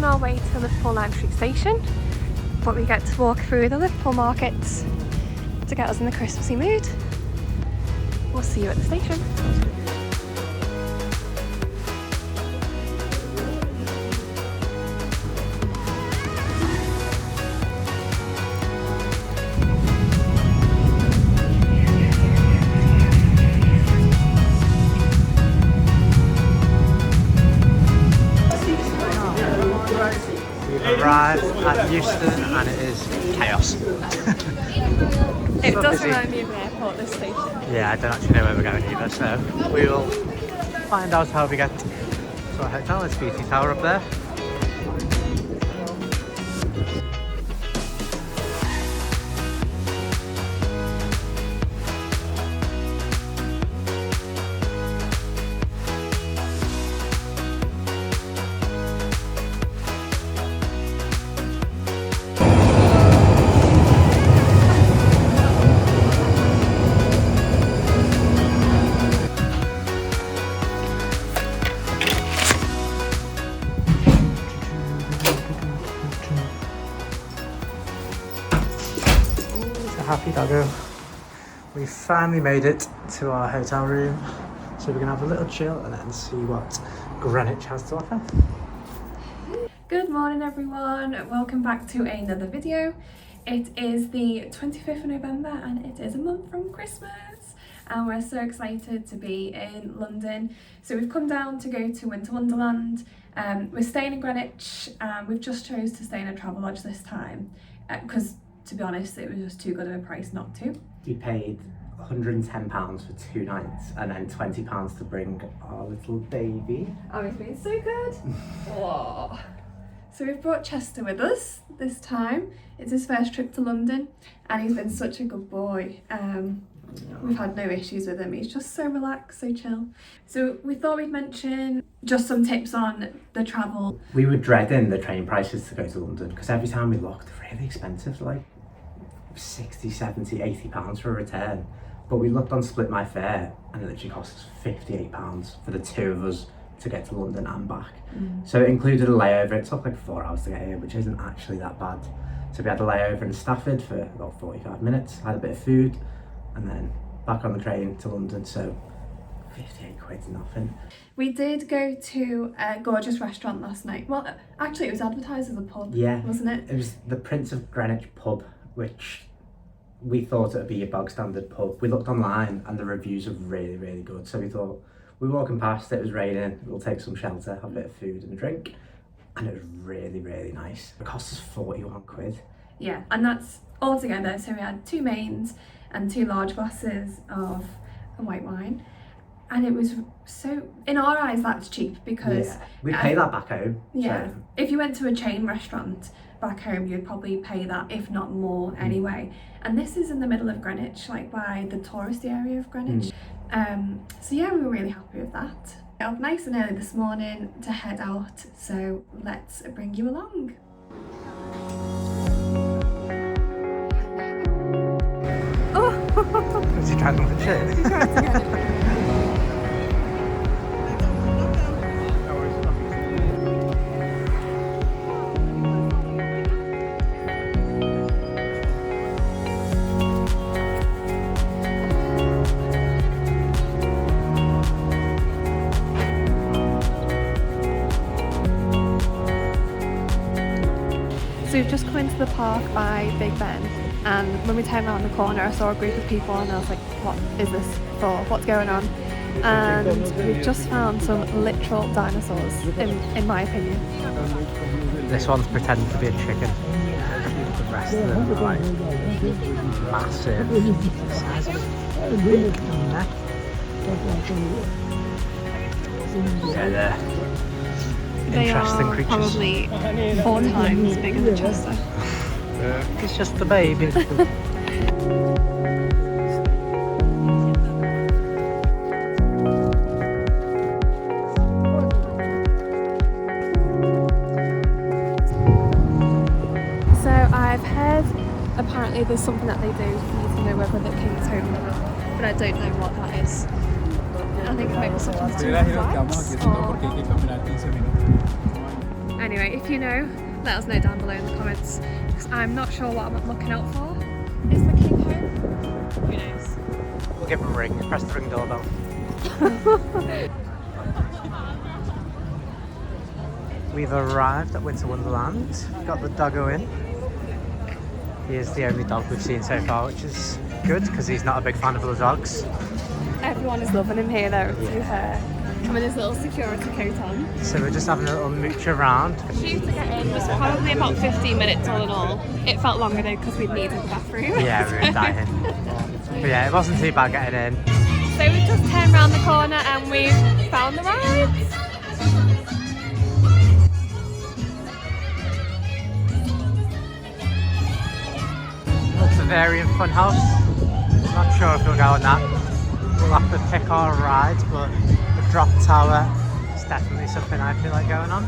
our way to Liverpool Lime Street Station, but we get to walk through the Liverpool markets to get us in the Christmassy mood. We'll see you at the station. Arrived at Euston and it is chaos. It does remind me of an airport, this station. Yeah, I don't actually know where we're going either, so we will find out how we get to our hotel. There's BT Tower up there. Happy doggo. We finally made it to our hotel room, so we're gonna have a little chill and then see what Greenwich has to offer. Good morning everyone, welcome back to another video. It is the 25th of November and it is a month from Christmas and we're so excited to be in London. So we've come down to go to Winter Wonderland. We're staying in Greenwich and we've just chose to stay in a travel lodge this time because to be honest, it was just too good of a price not to. We paid £110 for 2 nights and then £20 to bring our little baby. Oh, it's been so good. Oh. So we've brought Chester with us this time. It's his first trip to London and he's been such a good boy. We've had no issues with him. He's just so relaxed, so chill. So we thought we'd mention just some tips on the travel. We were dreading the train prices to go to London because every time we looked, they're really expensive, like 60, 70, 80 pounds for a return. But we looked on Split My Fare and it literally cost us £58 for the 2 of us to get to London and back. So it included a layover. It took like 4 hours to get here, which isn't actually that bad. So we had a layover in Stafford for about 45 minutes, had a bit of food, and then back on the train to London. So 58 quid's nothing. We did go to a gorgeous restaurant last night. Well, actually it was advertised as a pub, yeah, wasn't it? It was the Prince of Greenwich pub, which we thought it would be a bog standard pub. We looked online and the reviews are really, really good. So we thought, we were walking past, it was raining, we'll take some shelter, have a bit of food and a drink. And it was really, really nice. It cost us 41 quid. Yeah, and that's all together. So we had 2 mains and 2 large glasses of a white wine. And it was so, in our eyes, that's cheap because... Yeah. We'd pay that back home. Yeah, so. If you went to a chain restaurant back home, you'd probably pay that, if not more anyway. And this is in the middle of Greenwich, like by the touristy area of Greenwich. So yeah, we were really happy with that. Got up nice and early this morning to head out, so let's bring you along. Oh! Was he trying to watch it? He's trying to get it. So we've just come into the park by Big Ben and when we turned around the corner I saw a group of people and I was like, what is this for? What's going on? And we've just found some literal dinosaurs in my opinion. This one's pretending to be a chicken. The rest of them are like massive. The size of a big neck. Yeah, They interesting are creatures. probably 4 times bigger than Chester. It's just the baby. So I've heard apparently there's something that they do for you to know whether the king's home or not, but I don't know what that is. I think maybe something to do with flags. Anyway, if you know, let us know down below in the comments, because I'm not sure what I'm looking out for. Is the king home? Who knows? We'll give him a ring. Press the ring doorbell. We've arrived at Winter Wonderland. Got the doggo in. He is the only dog we've seen so far, which is good because he's not a big fan of other dogs. Everyone is loving him here though, to be fair. With his little security coat on. So we're just having a little mooch around. The queue to get in was probably about 15 minutes all in all. It felt longer though because we'd needed the bathroom. Yeah, we were dying. But yeah, it wasn't too bad getting in. So we just turned around the corner and we found the rides. Bavarian Funhouse. Not sure if we'll go on that. We'll have to pick our rides, but the drop tower is definitely something I feel like going on.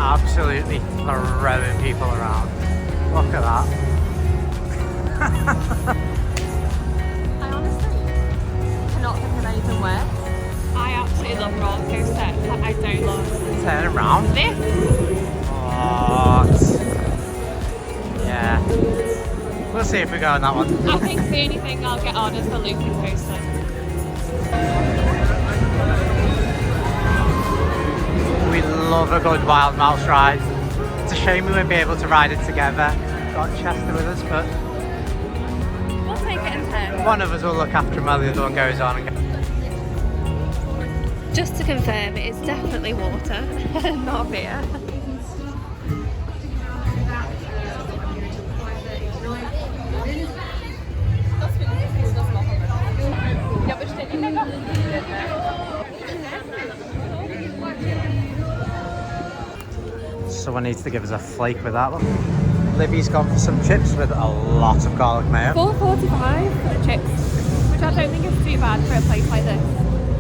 Absolutely throwing people around. Look at that. I honestly cannot think of anything worse. I absolutely love roller coaster, but I don't love Turn around. this. What? Yeah. We'll see if we go on that one. I think the only thing I'll get on is the looping coaster. We love a good wild mouse ride. It's a shame we won't be able to ride it together. Got Chester with us, but We'll take it in turn. one of us will look after him while the other one goes on. Just to confirm, it is definitely water, not beer. Someone needs to give us a flake with that one. Libby's gone for some chips with a lot of garlic mayo. $4.45 for the chips, which I don't think is too bad for a place like this.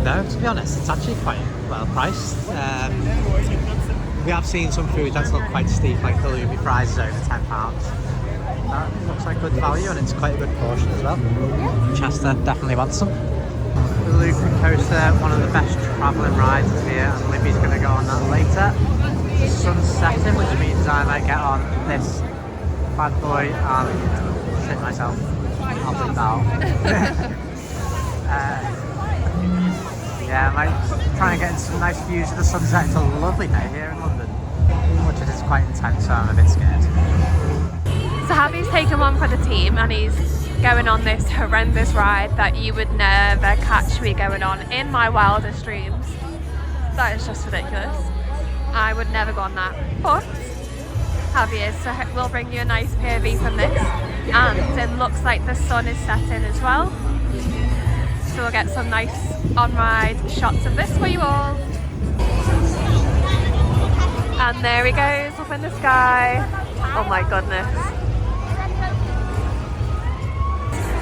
No, to be honest, it's actually quite well priced. We have seen some food that's looked quite steep, like halloumi fries is over £10. That looks like good value and it's quite a good portion as well. Yeah. Chester definitely wants some. The looping coaster, one of the best travelling rides is here, and Libby's going to go on that later. The sun's setting, which means I might get on this bad boy and shit myself. I'll bleep that out. Yeah, I might try and get some nice views of the sunset. It's a lovely day here in London, which it is quite intense, so I'm a bit scared. So Javi's taken one for the team and he's going on this horrendous ride that you would never catch me going on in my wildest dreams. That is just ridiculous. I would never go on that. But Javi is, so we'll bring you a nice POV from this. And it looks like the sun is setting as well. So we'll get some nice on-ride shots of this for you all. And there he goes up in the sky. Oh my goodness.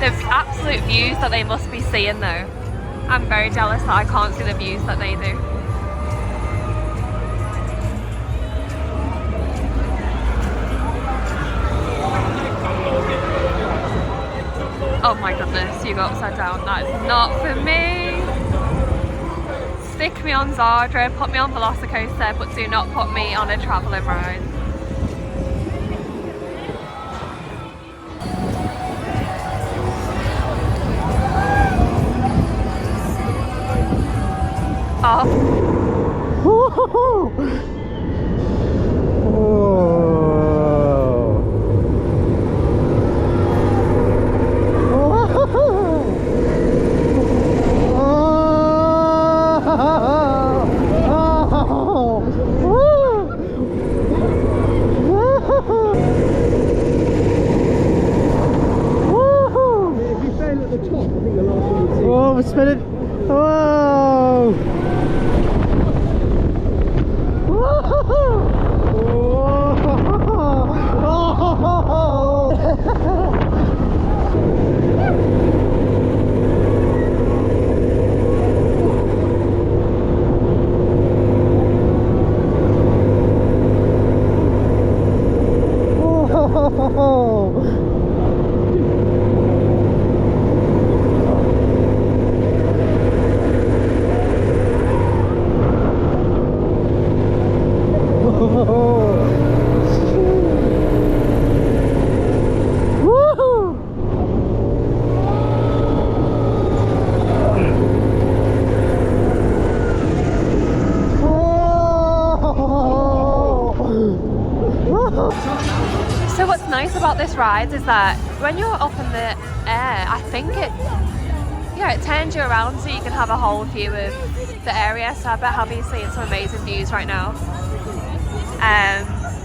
The absolute views that they must be seeing though. I'm very jealous that I can't see the views that they do. Oh my goodness, you go upside down. That is not for me. Stick me on Zardra, put me on Velocicoaster, but do not put me on a travelling ride. Oh. Oh, we're spinning. Whoa! Whoa! So what's nice about this ride is that when you're up in the air, I think it turns you around so you can have a whole view of the area. So I bet Javi's seeing some amazing views right now.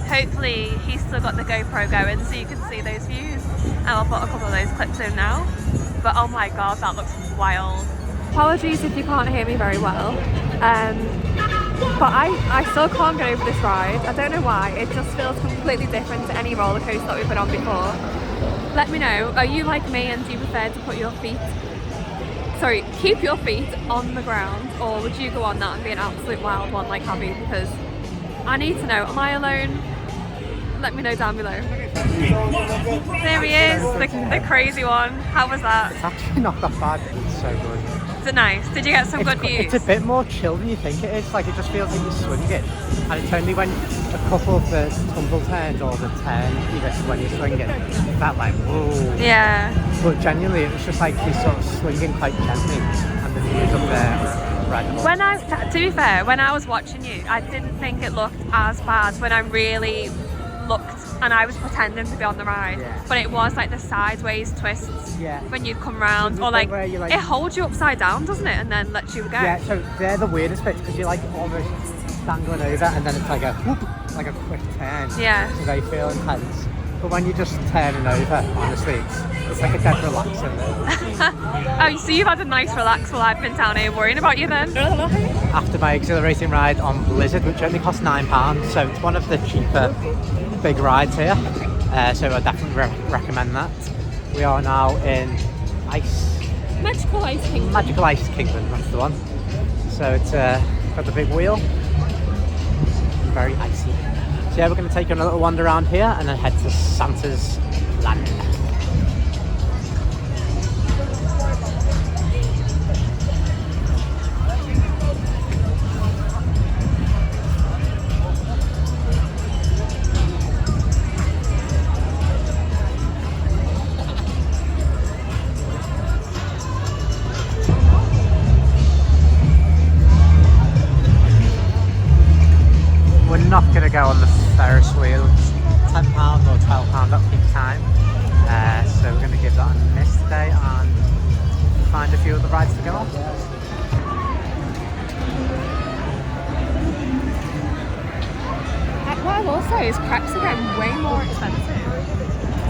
Hopefully he's still got the GoPro going so you can see those views. And I'll put a couple of those clips in now. But oh my god, that looks wild. Apologies if you can't hear me very well. But I still can't get over this ride. I don't know why. It just feels completely different to any roller coaster that we've been on before. Let me know, are you like me and do you prefer to keep your feet on the ground, or would you go on that and be an absolute wild one like Javi? Because I need to know, am I alone? Let me know down below. There he is, the crazy one. How was that? It's actually not that bad. It's so good. Is it nice? Did you get some good views? It's a bit more chill than you think it is. Like, it just feels like you're swinging. And it's only when a couple of the tumble turns or the turn you get when you're swinging, it felt like, whoa. Yeah. But genuinely, it was just like you're sort of swinging quite gently, and the views up there are incredible. To be fair, when I was watching you, I didn't think it looked as bad when I really looked and I was pretending to be on the ride. Yeah. But it was like the sideways twists when you come round, or like, like it holds you upside down, doesn't it, and then lets you go. Yeah, so they're the weirdest bits because you're like almost dangling over and then it's like a whoop, like a quick turn. Yeah. So they feel intense. But when you're just turning over, honestly, it's like a dead relaxing. Oh, so you've had a nice relax while I've been down here worrying about you then? After my exhilarating ride on Blizzard, which only cost £9, so it's one of the cheaper big rides here. So I definitely recommend that. We are now in Magical Ice Kingdom. Magical Ice Kingdom, that's the one. So it's got the big wheel, very icy. So yeah, we're going to take you on a little wander around here and then head to Santa's Land. We're not going to go on the Ferris wheel. It's £10 or £12 at peak time. So we're going to give that a miss today and find a few other rides to go on. What I will say is crepes are getting way more expensive.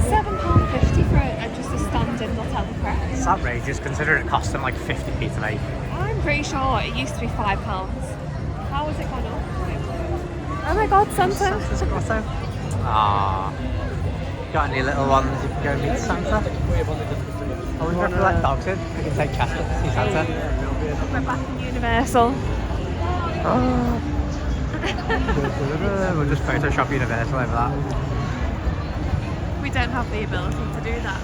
£7.50 for just a standard Nutella crepe. It's outrageous considering it cost them like 50p to make. I'm pretty sure it used to be £5. How has it gone up? Oh my god, Santa! Santa's grotto. Ah, got any little ones you can go meet Santa? I wonder if we let dogs in. We can take Chester to see Santa. We're back in Universal. Oh. We'll just Photoshop Universal over that. We don't have the ability to do that.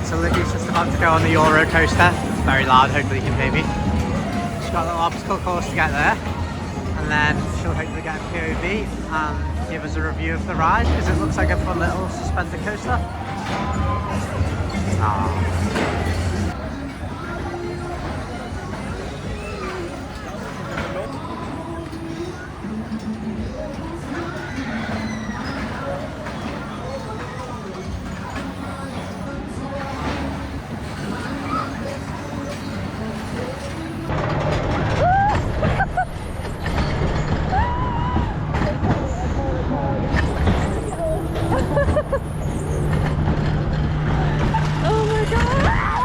So Libby's just about to go on the Euro coaster. It's very loud, hopefully you can hear me. She's got a little obstacle course to get there. And then she'll hopefully get a POV and give us a review of the ride, because it looks like a fun little suspended coaster. Oh my god!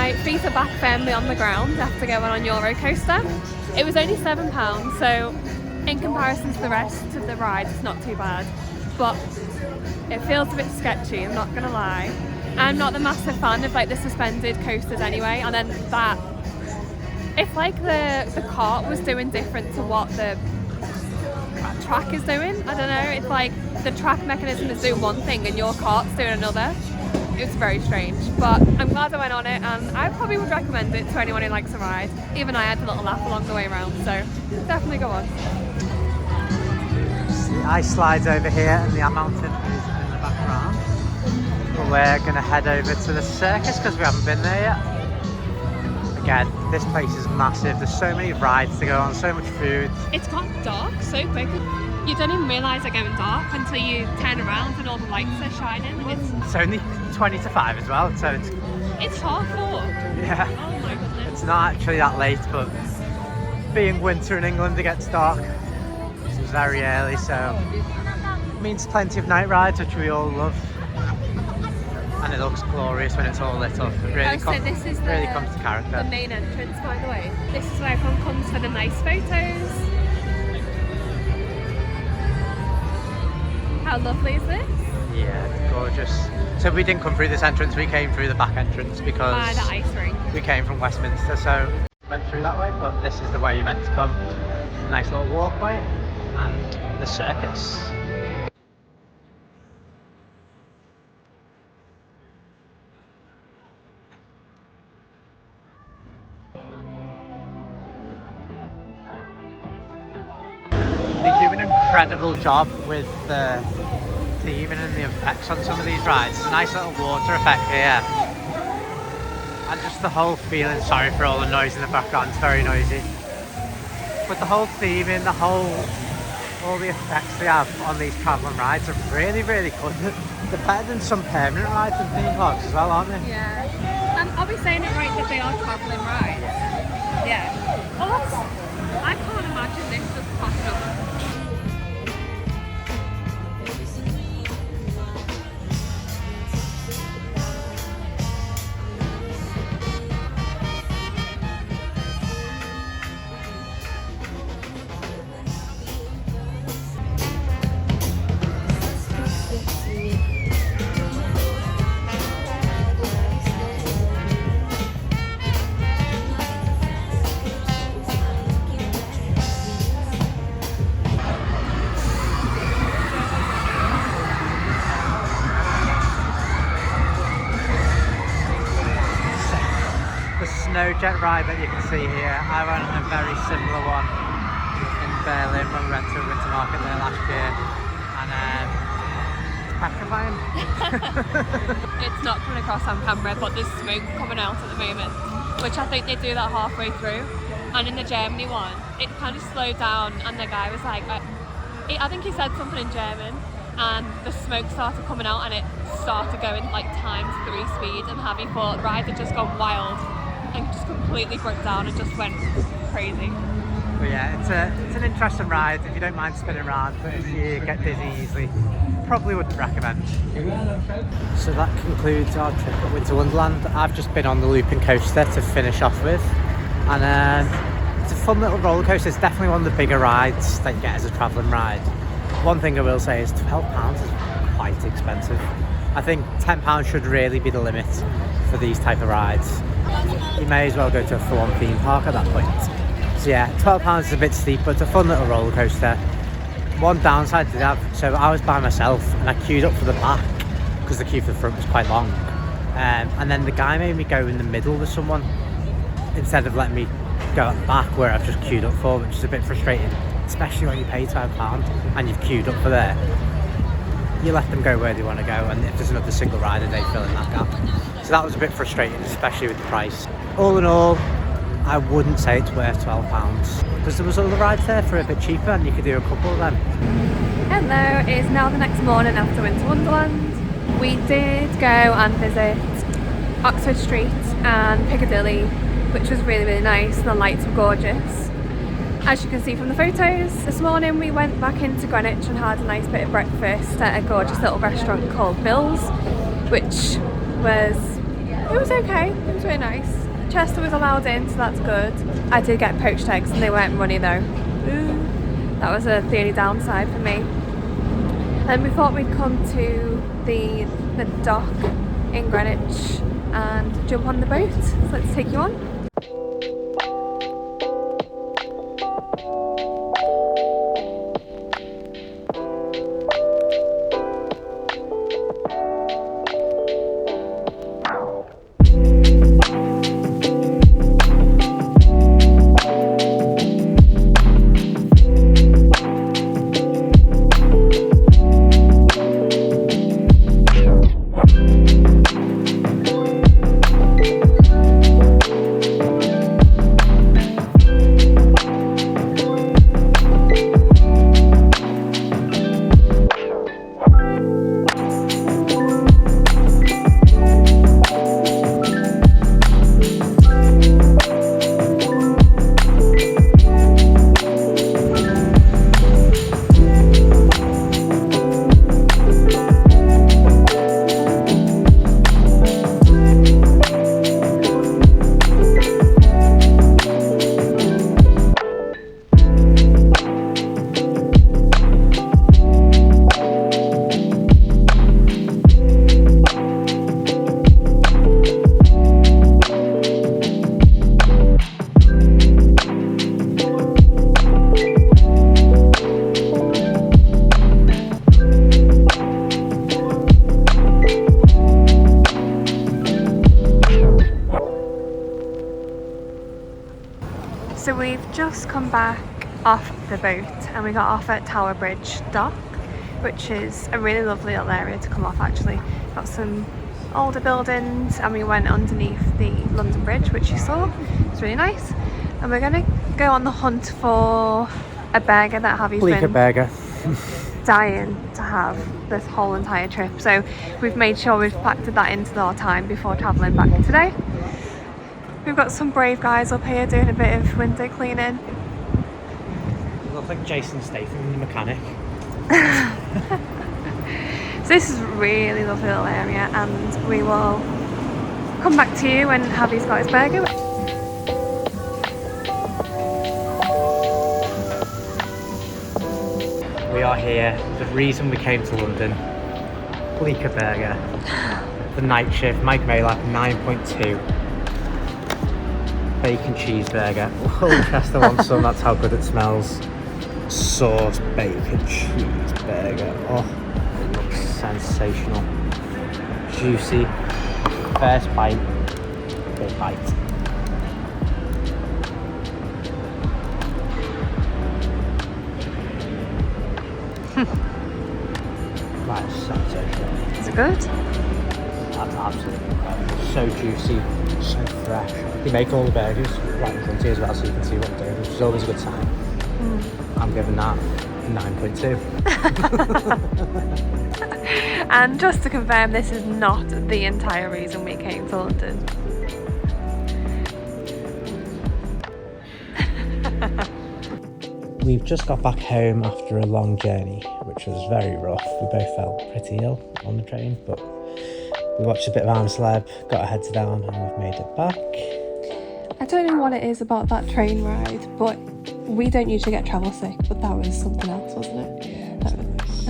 my feet are back firmly on the ground after going on Euro coaster. It was only £7, so in comparison to the rest of the rides, it's not too bad. But it feels a bit sketchy, I'm not gonna lie. I'm not the massive fan of like the suspended coasters anyway, and then that, if like the cart was doing different to what the track is doing, I don't know, it's like the track mechanism is doing one thing and your cart's doing another. It's very strange, but I'm glad I went on it, and I probably would recommend it to anyone who likes a ride. Even I had a little laugh along the way around, so definitely go on. The ice slides over here and the mountain is in the background. But we're going to head over to the circus because we haven't been there yet. Again, this place is massive. There's so many rides to go on, so much food. It's got dark so quick. You don't even realise they're going dark until you turn around and all the lights are shining. It's only 20 to 5 as well, so it's 4:30. Yeah. Oh my goodness. It's not actually that late, but being winter in England, it gets dark very early, so it means plenty of night rides, which we all love. And it looks glorious when it's all lit up. It really, so this is really comes to character. The main entrance, by the way. This is where everyone comes for the nice photos. How lovely is this? Yeah, it's gorgeous. So we didn't come through this entrance, we came through the back entrance because by the ice rink. We came from Westminster, so went through that way, but this is the way you meant to come. A nice little walkway and the circus. They do an incredible job with the theming and the effects on some of these rides. It's a nice little water effect here. And just the whole feeling, sorry for all the noise in the background, it's very noisy. But the whole theming, all the effects they have on these travelling rides are really, really good. They're better than some permanent rides in theme parks as well, aren't they? Yeah. And are we saying it right that they are travelling rides? Yeah. Oh, I can't imagine this just popping up. Snow jet ride that you can see here. I went on a very similar one in Berlin when we went to a winter market there last year, and it's petrifying. It's not coming across on camera, but there's smoke coming out at the moment, which I think they do that halfway through. And in the Germany one, it kind of slowed down, and the guy was like, I think he said something in German, and the smoke started coming out, and it started going like ×3 speed, and Javi thought ride had just gone wild and just completely broke down and just went crazy. But yeah, it's an interesting ride if you don't mind spinning around, but if you get dizzy easily, probably wouldn't recommend. So that concludes our trip at Winter Wonderland. I've just been on the looping coaster to finish off with, and it's a fun little roller coaster. It's definitely one of the bigger rides that you get as a travelling ride. One thing I will say is £12 is quite expensive. I think £10 should really be the limit for these type of rides. You may as well go to a full-on theme park at that point. So yeah, £12 is a bit steep, but it's a fun little roller coaster. One downside to that, so I was by myself and I queued up for the back because the queue for the front was quite long. And then the guy made me go in the middle with someone instead of letting me go at the back where I've just queued up for, which is a bit frustrating, especially when you pay £12 and you've queued up for there. You let them go where they want to go, and if there's another single rider, they fill in that gap. So that was a bit frustrating, especially with the price. All in all, I wouldn't say it's worth £12 because there was other rides there for a bit cheaper and you could do a couple of them. Hello, it is now the next morning after Winter Wonderland. We did go and visit Oxford Street and Piccadilly, which was really, really nice. The lights were gorgeous. As you can see from the photos, this morning we went back into Greenwich and had a nice bit of breakfast at a gorgeous little restaurant called Bill's, which was It was okay, it was really nice. Chester was allowed in, so that's good. I did get poached eggs and they weren't runny though. Ooh, that was the only downside for me. And we thought we'd come to the dock in Greenwich and jump on the boat. So let's take you on. So we've just come back off the boat and we got off at Tower Bridge Dock, which is a really lovely little area to come off actually. Got some older buildings and we went underneath the London Bridge, which you saw. It's really nice. And we're gonna go on the hunt for a burger that Javi's been burger. dying to have this whole entire trip. So we've made sure we've factored that into our time before travelling back today. We've got some brave guys up here doing a bit of window cleaning. You look like Jason Statham, the mechanic. So this is a really lovely little area and we will come back to you when Javi's got his burger. We are here. The reason we came to London. Bleecker Burger. The night shift. Mike Malak 9.2. Bacon cheeseburger. Oh, Chester wants some. That's how good it smells. Sauce bacon cheeseburger. Oh, it looks sensational. Juicy. First bite. Big bite. That is sensational. Is it good? That's absolutely incredible. So juicy, so fresh. They make all the burgers right in front of you as well, so you can see what they're doing, which is always a good sign. I'm giving that 9.2. And just to confirm, this is not the entire reason we came to London. We've just got back home after a long journey, which was very rough. We both felt pretty ill on the train, but we watched a bit of Armslab, got our heads down, and we've made it back. I don't know what it is about that train ride, but we don't usually get travel sick, but that was something else, wasn't it? Yeah,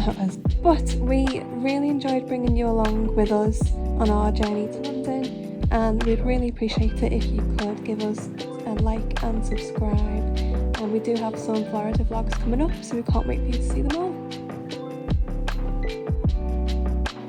that was. But we really enjoyed bringing you along with us on our journey to London, and we'd really appreciate it if you could give us a like and subscribe. And we do have some Florida vlogs coming up, so we can't wait for you to see them all.